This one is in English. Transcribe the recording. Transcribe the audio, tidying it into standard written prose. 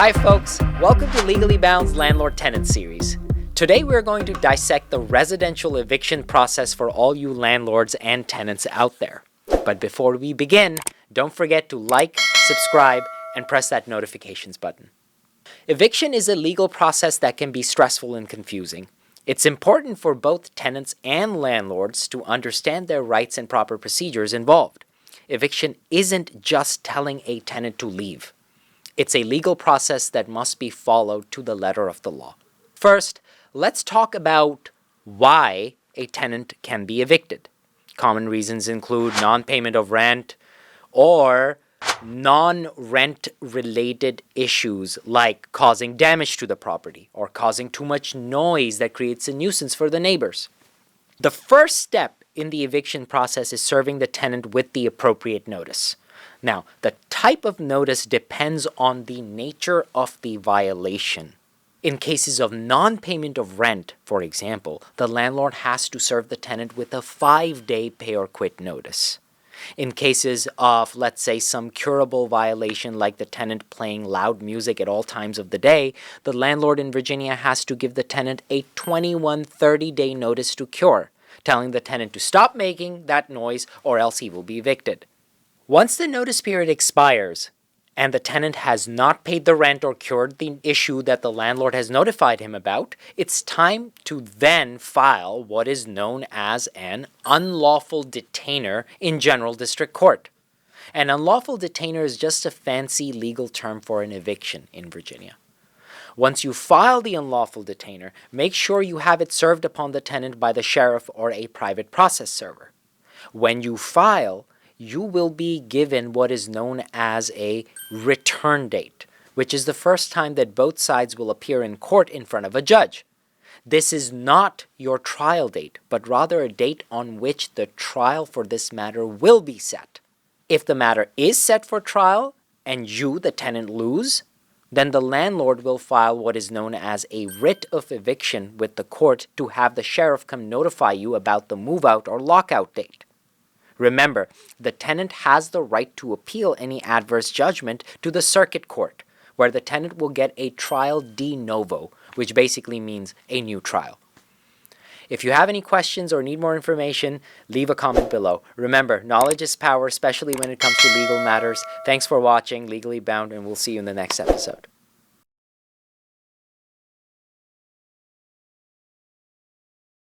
Hi folks, welcome to Legally Bound's Landlord-Tenant series. Today we're going to dissect the residential eviction process for all you landlords and tenants out there. But before we begin, don't forget to like, subscribe, and press that notifications button. Eviction is a legal process that can be stressful and confusing. It's important for both tenants and landlords to understand their rights and proper procedures involved. Eviction isn't just telling a tenant to leave. It's a legal process that must be followed to the letter of the law. First, let's talk about why a tenant can be evicted. Common reasons include non-payment of rent or non-rent related issues like causing damage to the property or causing too much noise that creates a nuisance for the neighbors. The first step in the eviction process is serving the tenant with the appropriate notice. Now, the type of notice depends on the nature of the violation. In cases of non-payment of rent, for example, the landlord has to serve the tenant with a 5-day pay or quit notice. In cases of, let's say, some curable violation like the tenant playing loud music at all times of the day, the landlord in Virginia has to give the tenant a 30-day notice to cure, telling the tenant to stop making that noise or else he will be evicted. Once the notice period expires and the tenant has not paid the rent or cured the issue that the landlord has notified him about, it's time to then file what is known as an unlawful detainer in General District Court. An unlawful detainer is just a fancy legal term for an eviction in Virginia. Once you file the unlawful detainer, make sure you have it served upon the tenant by the sheriff or a private process server. When you file, you will be given what is known as a return date, which is the first time that both sides will appear in court in front of a judge. This is not your trial date, but rather a date on which the trial for this matter will be set. If the matter is set for trial and you, the tenant, lose, then the landlord will file what is known as a writ of eviction with the court to have the sheriff come notify you about the move-out or lockout date. Remember, the tenant has the right to appeal any adverse judgment to the circuit court, where the tenant will get a trial de novo, which basically means a new trial. If you have any questions or need more information, leave a comment below. Remember, knowledge is power, especially when it comes to legal matters. Thanks for watching Legally Bound, and we'll see you in the next episode.